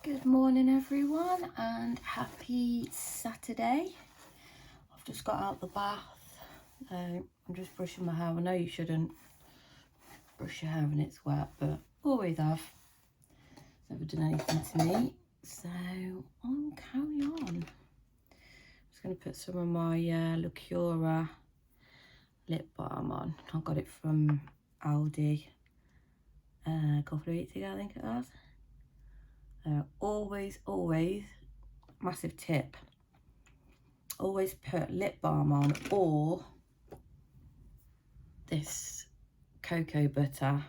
Good morning everyone and happy Saturday. I've just got out the bath. I'm just brushing my hair. I know you shouldn't brush your hair when it's wet, but always have. It's never done anything to me. So I'll carry on. I'm just going to put some of my Lucura lip balm on. I got it from Aldi a couple of weeks ago, I think it was. Always, massive tip, always put lip balm on or this cocoa butter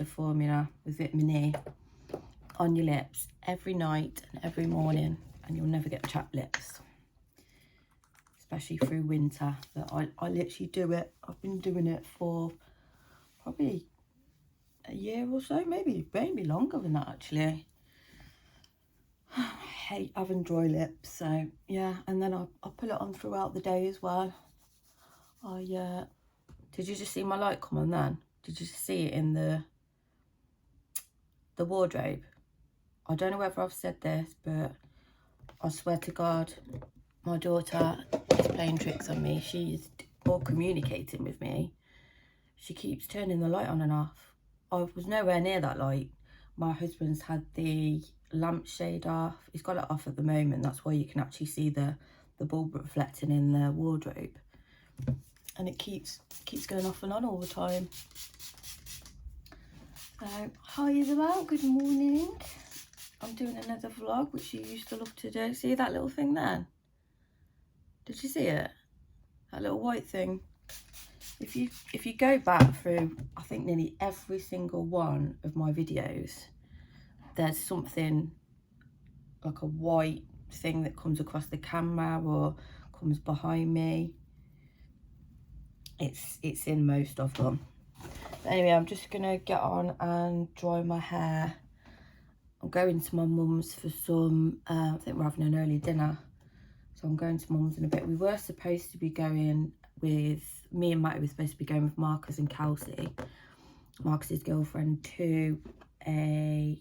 formula with vitamin E on your lips every night and every morning, and you'll never get chapped lips, especially through winter. But I literally do it. I've been doing it for probably a year or so, maybe longer than that actually. I hate having dry lips, so yeah. And then I'll put it on throughout the day as well. Did you just see my light come on then? Did you just see it in the wardrobe? I don't know whether I've said this, but I swear to God, my daughter is playing tricks on me. She's all communicating with me. She keeps turning the light on and off. I was nowhere near that light. My husband's had the lampshade off. He's got it off at the moment. That's why you can actually see the bulb reflecting in the wardrobe. And it keeps going off and on all the time. So, hi Isabel, good morning. I'm doing another vlog, which you used to love to do. See that little thing there? Did you see it? That little white thing. If you go back through, I think nearly every single one of my videos, there's something like a white thing that comes across the camera or comes behind me. It's in most of them. But anyway, I'm just gonna get on and dry my hair. I'm going to my mum's for some, I think we're having an early dinner. So I'm going to mum's in a bit. We were supposed to be going with, me and Matty were supposed to be going with Marcus and Kelsey, Marcus's girlfriend, to a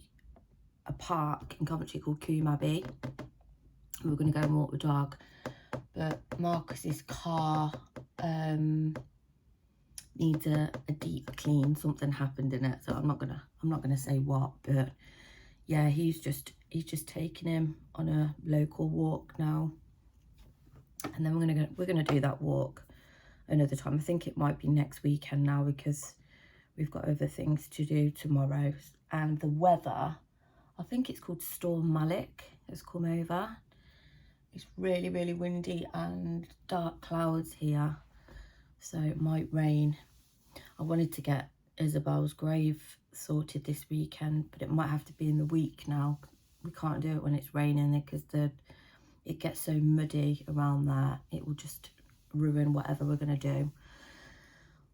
park in Coventry called Coombe Abbey. We were going to go and walk the dog. But Marcus's car needs a deep clean. Something happened in it, so I'm not gonna say what, but yeah, he's just taking him on a local walk now, and then we're gonna do that walk another time. I think it might be next weekend now, because we've got other things to do tomorrow. And the weather, I think it's called Storm Malik, has come over. It's really windy and dark clouds here, so it might rain. I wanted to get Isabel's grave sorted this weekend, but it might have to be in the week now. We can't do it when it's raining, because it gets so muddy around there. It will just ruin whatever we're going to do.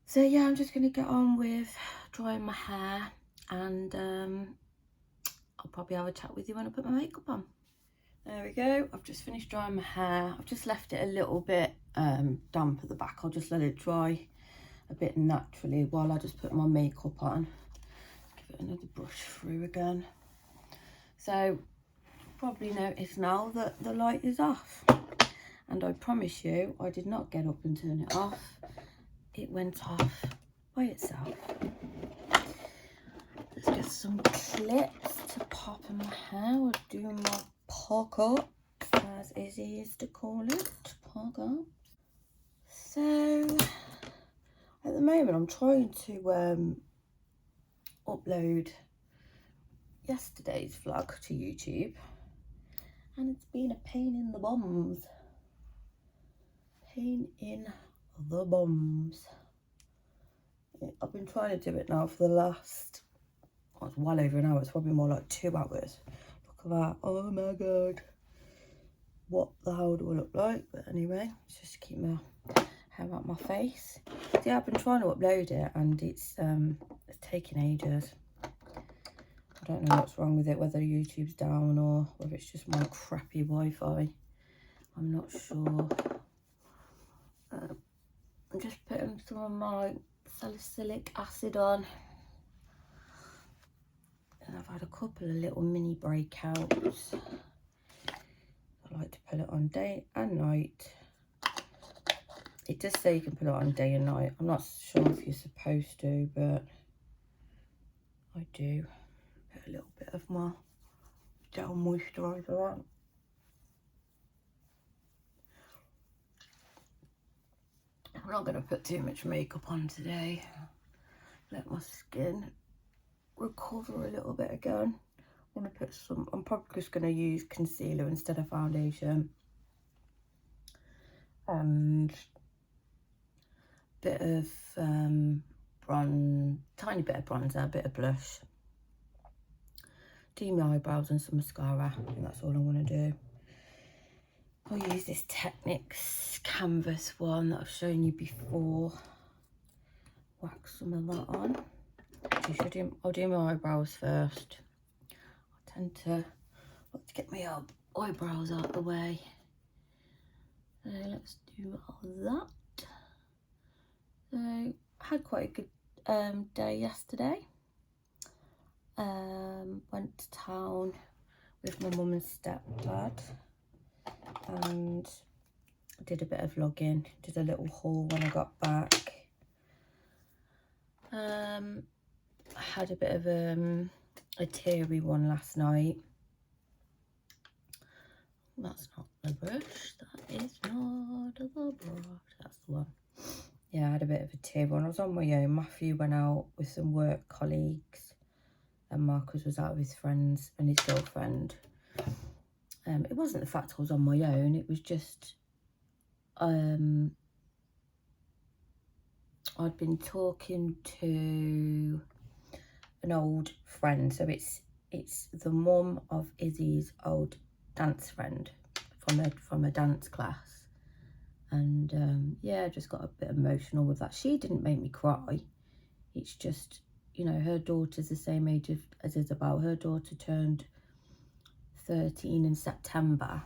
So yeah, I'm just going to get on with drying my hair, and I'll probably have a chat with you when I put my makeup on. There we go. I've just finished drying my hair. I've just left it a little bit damp at the back. I'll just let it dry a bit naturally while I just put my makeup on. Give it another brush through again. So probably notice now that the light is off, and I promise you I did not get up and turn it off. It went off by itself. Let's get some clips to pop in my hair. We'll do my pop up, as Izzy used to call it, pop up. So at the moment I'm trying to upload yesterday's vlog to YouTube, and it's been a pain in the bums. I've been trying to do it now for the last, well, it's well over an hour. It's probably more like 2 hours. Look at that. Oh my God. What the hell do I look like? But anyway, it's just to keep my hair out my face. So yeah, I've been trying to upload it, and it's taking ages. I don't know what's wrong with it, whether YouTube's down or whether it's just my crappy Wi-Fi. I'm not sure. I'm just putting some of my salicylic acid on. And I've had a couple of little mini breakouts. I like to put it on day and night. It does say you can put it on day and night. I'm not sure if you're supposed to, but I do. Put a little bit of my gel moisturiser on. I'm not going to put too much makeup on today. Let my skin recover a little bit again. I'm going to put some, I'm probably just going to use concealer instead of foundation. And a bit of tiny bit of bronzer, a bit of blush. Do my eyebrows and some mascara. I think that's all I'm going to do. I'll use this Technics canvas one that I've shown you before. Wax some of that on. I'll do my eyebrows first. I tend to like to get my eyebrows out of the way. So let's do all that. So I had quite a good day yesterday. Went to town with my mum and stepdad and did a bit of vlogging, did a little haul when I got back. I had a bit of a teary one last night. That's not the brush, that is not the brush, that's the one. Yeah, I had a bit of a teary one. I was on my own. Matthew went out with some work colleagues and Marcus was out with his friends and his girlfriend. It wasn't the fact I was on my own, it was just I'd been talking to an old friend, so it's the mum of Izzy's old dance friend from a dance class, and yeah, I just got a bit emotional with that. She didn't make me cry. It's just, you know, her daughter's the same age as Isabel. Her daughter turned 13 in September,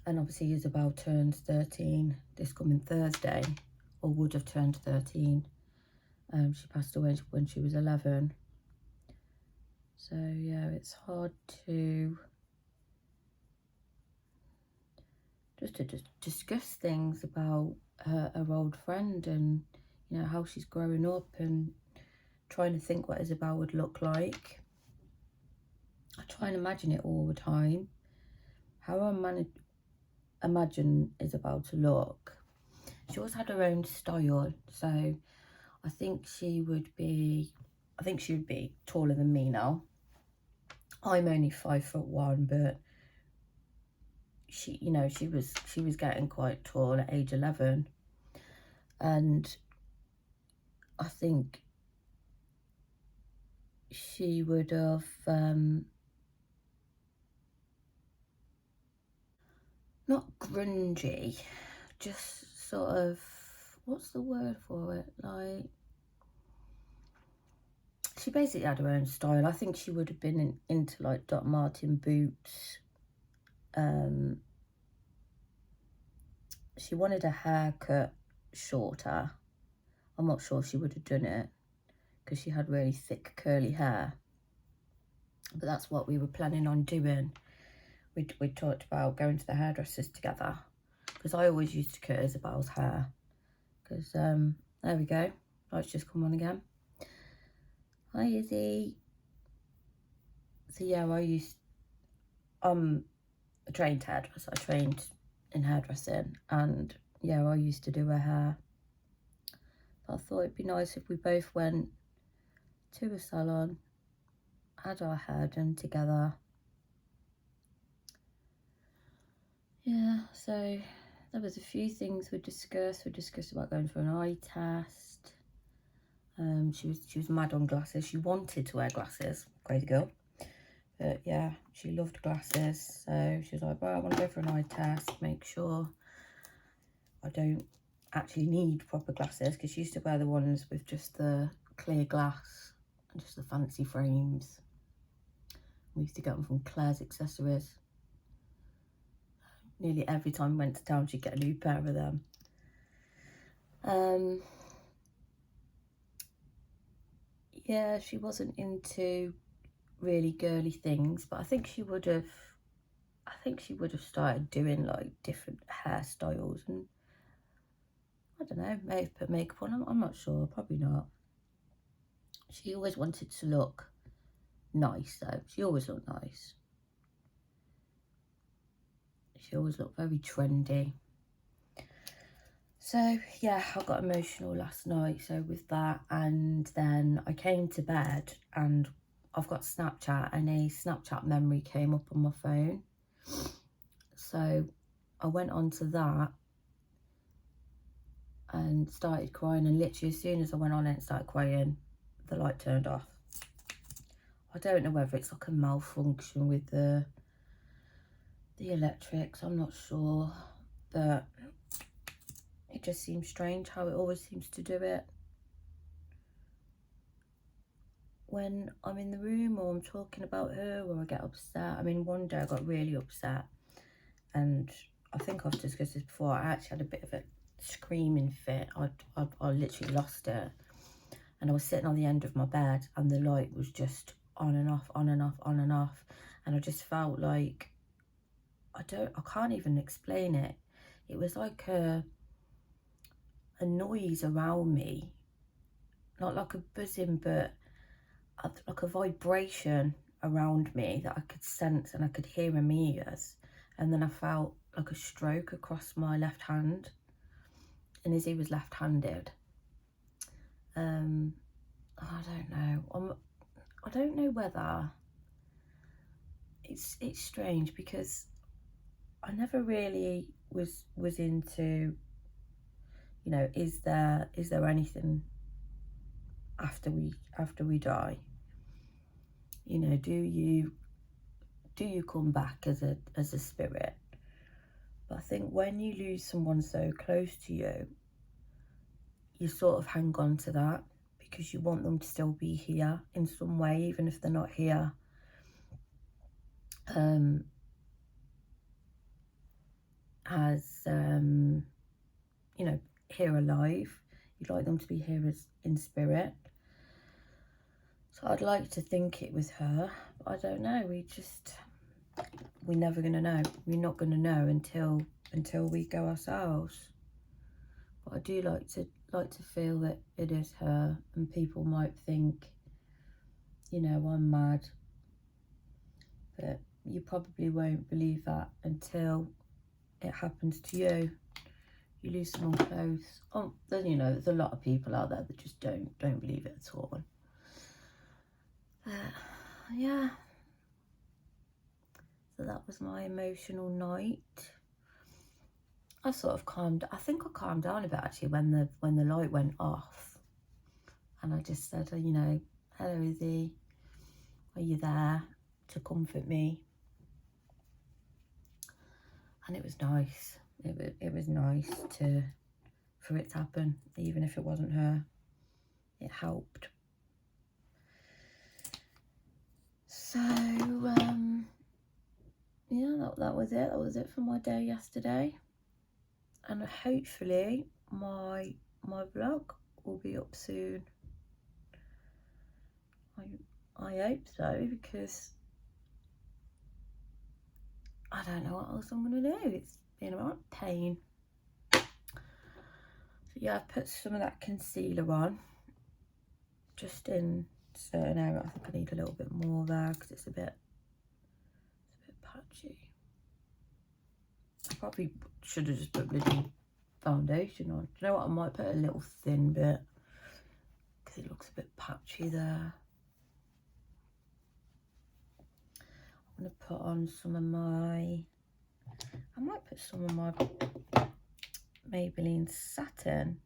and obviously Isabel turns 13 this coming Thursday, or would have turned 13. She passed away when she was 11. So yeah, it's hard to just discuss things about her old friend, and you know how she's growing up, and trying to think what Isabel would look like. I try and imagine it all the time, how I imagine Isabel to look. She always had her own style, so I think she would be taller than me now. I'm only 5'1", but she, you know, she was getting quite tall at age 11, and I think she would have not grungy, just sort of, what's the word for it, like, she basically had her own style. I think she would have been into like Doc Martin boots. She wanted her hair cut shorter. I'm not sure she would have done it because she had really thick curly hair, but that's what we were planning on doing. We talked about going to the hairdressers together, because I always used to cut Isabel's hair, because there we go, lights just come on again. Hi Izzy. So yeah, I'm a trained hairdresser. I trained in hairdressing, and yeah, I used to do her hair. I thought it'd be nice if we both went to a salon, had our hair done together. Yeah, so there was a few things we discussed. We discussed about going for an eye test. She was mad on glasses. She wanted to wear glasses, crazy girl. But yeah, she loved glasses. So she was like, well, I want to go for an eye test, make sure I don't actually need proper glasses, because she used to wear the ones with just the clear glass and just the fancy frames. We used to get them from Claire's Accessories. Nearly every time we went to town, she'd get a new pair of them. Yeah, she wasn't into really girly things, but I think she would have started doing like different hairstyles, and I don't know, may have put makeup on. I'm not sure, probably not. She always wanted to look nice though. She always looked nice. She always looked very trendy. So yeah, I got emotional last night, so with that, and then I came to bed and I've got Snapchat, and a Snapchat memory came up on my phone. So I went onto that and started crying, and literally as soon as I went on it and started crying, the light turned off. I don't know whether it's like a malfunction with the electrics, I'm not sure, but it just seems strange how it always seems to do it when I'm in the room or I'm talking about her or I get upset. I mean, one day I got really upset, and I think I've discussed this before. I actually had a bit of a screaming fit. I literally lost it, and I was sitting on the end of my bed and the light was just on and off, on and off, on and off, and I just felt like, I can't even explain it. It was like a noise around me, not like a buzzing, but like a vibration around me that I could sense and I could hear in my ears. And then I felt like a stroke across my left hand, and Izzy was left-handed. I don't know. I don't know whether it's strange, because I never really was into, you know, is there anything after we die? You know, do you come back as a spirit? But I think when you lose someone so close to you, you sort of hang on to that because you want them to still be here in some way, even if they're not here. As you know, here alive. You'd like them to be here as in spirit. So I'd like to think it was her, but I don't know. We're never gonna know. We're not gonna know until we go ourselves. But I do like to feel that it is her, and people might think, you know, I'm mad, but you probably won't believe that until it happens to you. You lose someone close. Oh, then, you know, there's a lot of people out there that just don't believe it at all. Yeah. So that was my emotional night. I sort of I think I calmed down a bit actually when the light went off, and I just said, you know, hello Izzy, are you there to comfort me? And it was nice. It was nice for it to happen, even if it wasn't her. It helped. So yeah, that was it. That was it for my day yesterday. And hopefully my vlog will be up soon. I hope so, because I don't know what else I'm gonna do. It's been a right pain. So yeah, I've put some of that concealer on, just in certain area. I think I need a little bit more there because it's a bit patchy. I probably should have just put bloody foundation on. Do you know what? I might put a little thin bit because it looks a bit patchy there. I'm going to put on some of my, I might put some of my Maybelline Satin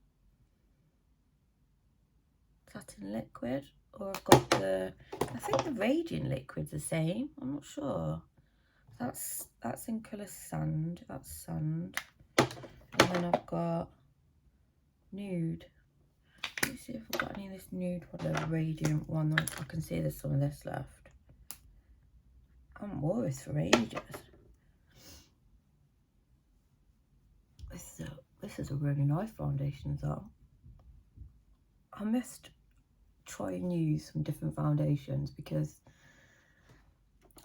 liquid, or I've got I think the Radiant liquid's the same, I'm not sure. That's in colour Sand, that's Sand. And then I've got Nude. Let me see if I've got any of this Nude one, the Radiant one. I can see there's some of this left. I haven't wore this for ages. This is a really nice foundation as well. I must try and use some different foundations, because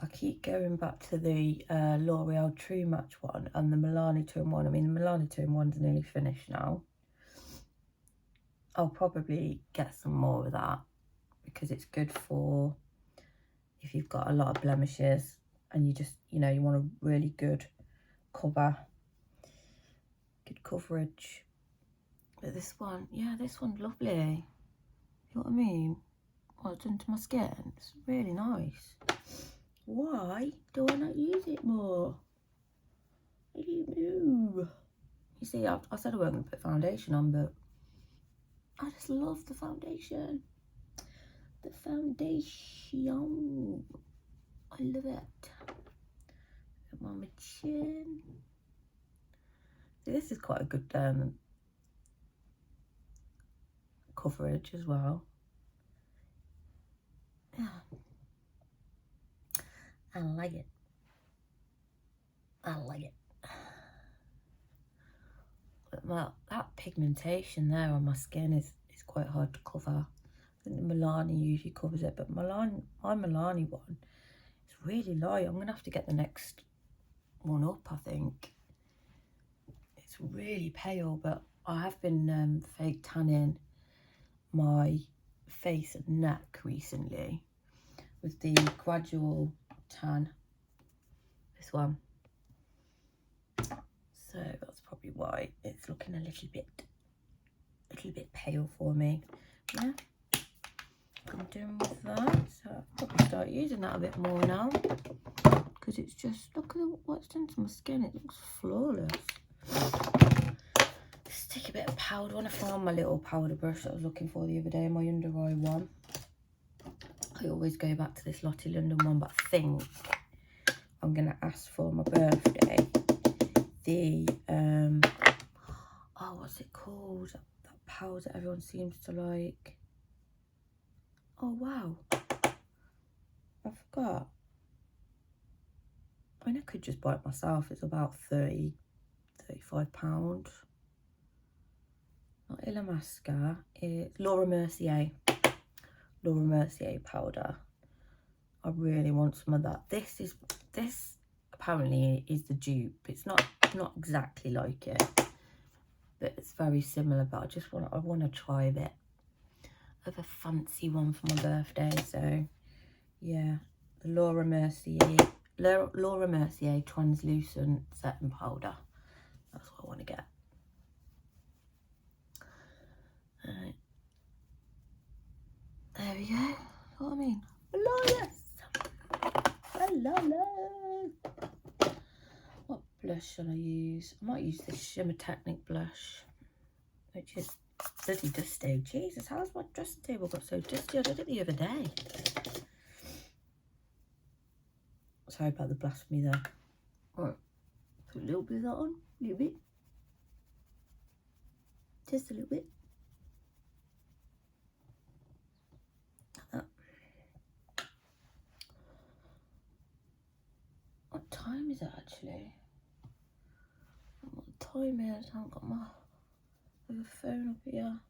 I keep going back to the L'Oreal True Match one and the Milani 2-in-1. I mean, the Milani 2-in-1's nearly finished now. I'll probably get some more of that because it's good for if you've got a lot of blemishes and you just, you know, you want a really good cover, good coverage. But this one, yeah, this one's lovely. You know what I mean? What it's done to my skin, it's really nice. Why do I not use it more? I don't know. You see, I said I wasn't going to put foundation on, but I just love the foundation. The foundation. I love it. Put on my chin. See, this is quite a good coverage as well. Yeah. I like it. I like it. But that pigmentation there on my skin is quite hard to cover. I think the Milani usually covers it, but my Milani one is really light. I'm gonna have to get the next one up, I think. It's really pale, but I have been fake tanning my face and neck recently with the gradual tan, this one. So that's probably why it's looking a little bit pale for me. Yeah, I'm doing with that. So I'll probably start using that a bit more now because it's just, look at what's done to my skin. It looks flawless. Stick a bit of powder on. I found my little powder brush that I was looking for the other day, my under eye one. I always go back to this Lottie London one, but I think I'm gonna ask for my birthday the oh, what's it called, that powder that everyone seems to like. Oh wow, I forgot. I mean, I could just buy it myself. It's about £35. Not Illamasqua, it's Laura Mercier powder. I really want some of that. This apparently is the dupe. It's not exactly like it, but it's very similar. But I want to try a bit of a fancy one for my birthday. So yeah, the Laura Mercier translucent setting powder. That's what I want to get. Right. There we go. That's what I mean. Flawless. Flawless. What blush shall I use? I might use this Shimmer Technique blush, which is bloody dusty. Jesus, how's my dressing table got so dusty? I did it the other day. Sorry about the blasphemy there. Right, put a little bit of that on, a little bit. Just a little bit. Like that. What time is it actually? I don't know what time it is. I haven't got my other phone up here.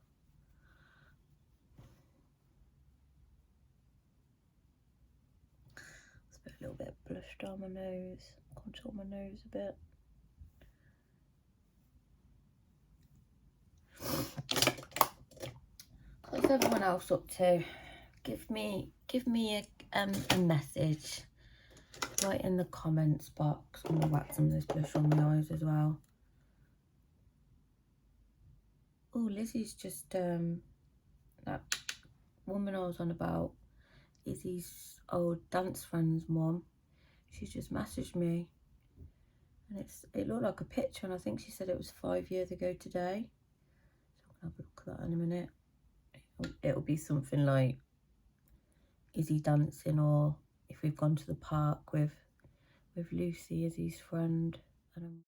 Let's put a little bit of blush down my nose, contour my nose a bit. What's everyone else up to? Give me a message. Write in the comments box. I'm gonna whack some of this blush on my eyes as well. Oh, Lizzie's just that woman I was on about, Izzy's old dance friend's mum. She's just messaged me, and it looked like a picture, and I think she said it was 5 years ago today. So I'm gonna have a look at that in a minute. It'll be something like Izzy dancing, or if we've gone to the park with Lucy, Izzy's friend. And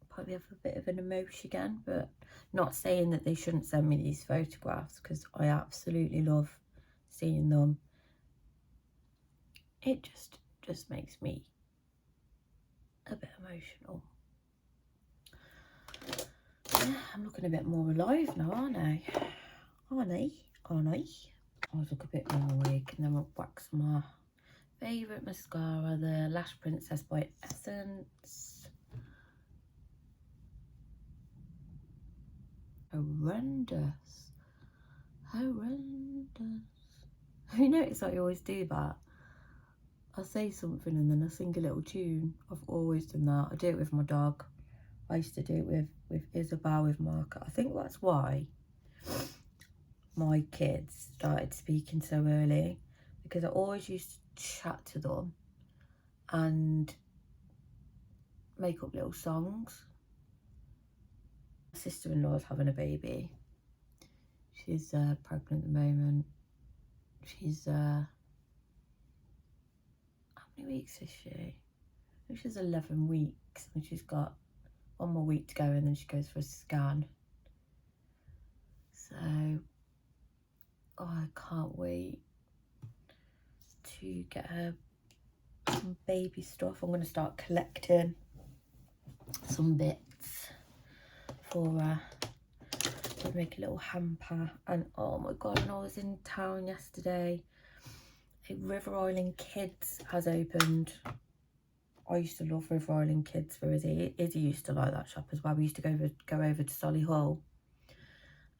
probably have a bit of an emotion again, but not saying that they shouldn't send me these photographs, because I absolutely love seeing them it just makes me a bit emotional. Yeah, I'm looking a bit more alive now, aren't I? Aren't I? I'll look a bit more awake, and then we'll wax my favourite mascara, the Lash Princess by Essence. Horrendous. Have you noticed I always do that? I'll say something and then I sing a little tune. I've always done that. I do it with my dog. I used to do it with Isabel, with Mark. I think that's why my kids started speaking so early, because I always used to chat to them and make up little songs. My sister-in-law's having a baby. She's pregnant at the moment. She's how many weeks is she? I think she's 11 weeks, and she's got 1 more week to go, and then she goes for a scan. So I can't wait to get her some baby stuff. I'm going to start collecting some bits for her. I'll make a little hamper. And oh my god, when I was in town yesterday, a River Island Kids has opened. I used to love River Island Kids for Izzy. Izzy used to like that shop as well. We used to go over to Solihull,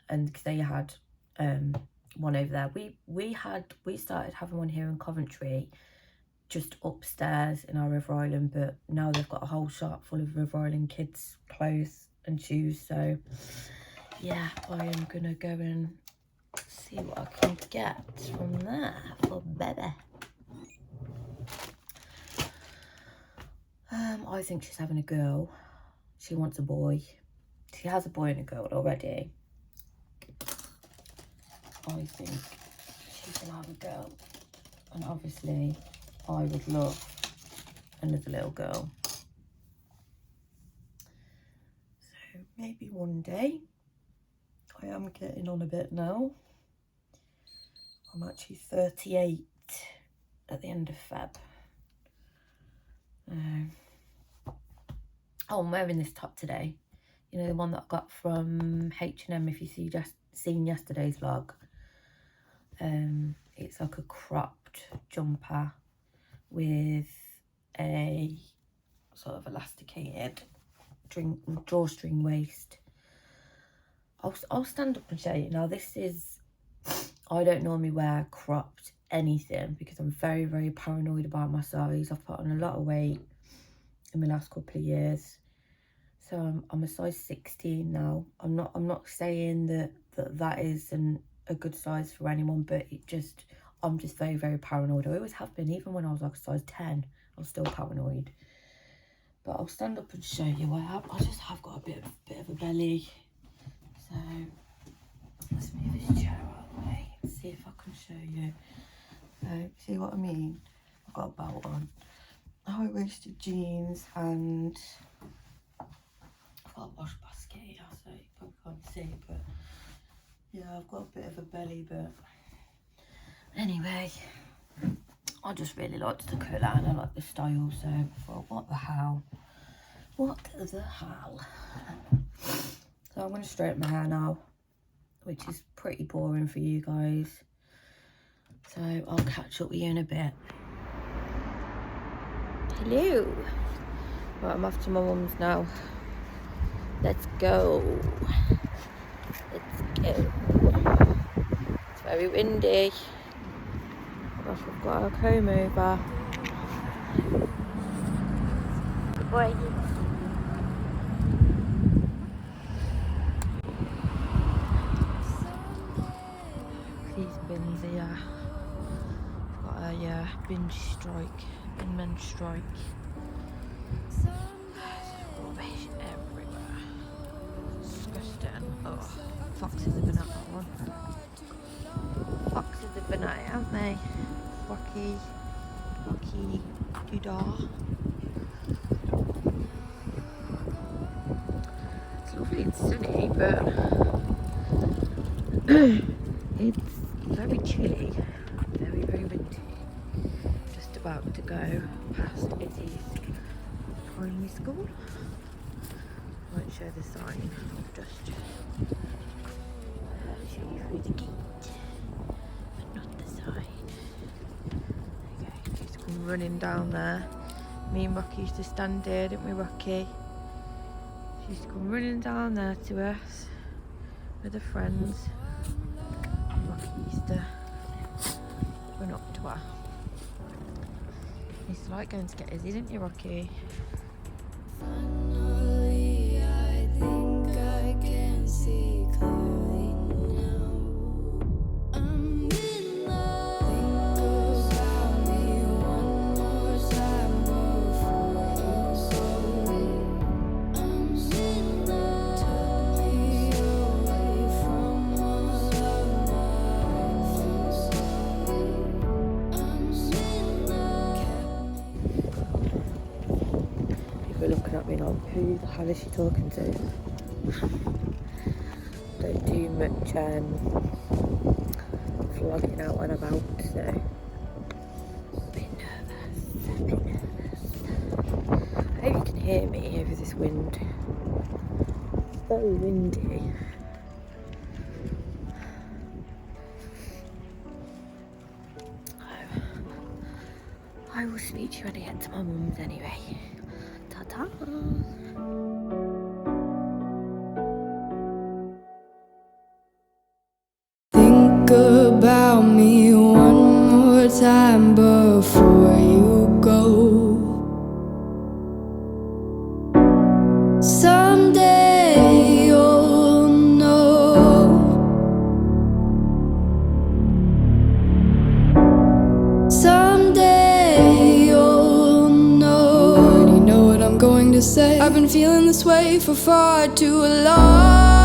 and because they had one over there. We started having one here in Coventry, just upstairs in our River Island, but now they've got a whole shop full of River Island Kids clothes and shoes. So yeah, I am gonna go and see what I can get from there for baby. I think she's having a girl. She wants a boy. She has a boy and a girl already. I think she's gonna have a girl, and obviously I would love another little girl. So maybe one day. I am getting on a bit now. I'm actually 38 at the end of Feb. Oh, I'm wearing this top today. You know, the one that I got from H&M, if you seen yesterday's vlog. It's like a cropped jumper with a sort of elasticated drawstring waist. I'll stand up and show you. Now this is, I don't normally wear cropped anything because I'm very, very paranoid about my size. I've put on a lot of weight in the last couple of years. So I'm a size 16 now. I'm not saying that isn't a good size for anyone, but I'm just very, very paranoid. I always have been, even when I was like a size 10, I was still paranoid. But I'll stand up and show you. I just have got a bit of a belly. So let's move this chair out of the way and see if I can show you. See what I mean? I've got a belt on, high-waisted jeans, and I've got a wash basket here, so you probably can't see, but yeah, I've got a bit of a belly. But anyway, I just really liked the colour and I like the style, so I thought, what the hell? So I'm going to straighten my hair now, which is pretty boring for you guys. So I'll catch up with you in a bit. Hello. Right, I'm off to my mum's now. Let's go. It's very windy. Gosh, we've got our comb over. Good boy. These bins here. We've got a binge strike, binman strike. Rubbish everywhere. Disgusting. Oh, foxes have been at that one. Foxes have been at it, haven't they? Rocky, doodah. It's lovely and sunny, but it's very chilly. Very, very windy. Just about to go past Izzy's primary school. Won't show the sign, I'll just show you through the gate, but not the sign. Okay, she's come running down there. Me and Rocky used to stand here, didn't we, Rocky? She used to come running down there to us with her friends. Rocky used to run up to her. You used to like going to get Izzy, didn't you, Rocky? Finally, I think I can see clearly now. I'm in love. Think about me one more time before you go. I'm in love. Took me away from all of my feelings. I'm in love. People are looking at me like, who the hell is she talking to? Don't do much vlogging out and about, so a bit nervous. I hope you can hear me over this wind. It's very windy. I will speak to you when I get to my mum's anyway. Ta-ta! Think about me one more time before you go. Someday you'll know. Someday you'll know. You already know what I'm going to say. I've been feeling this way for far too long.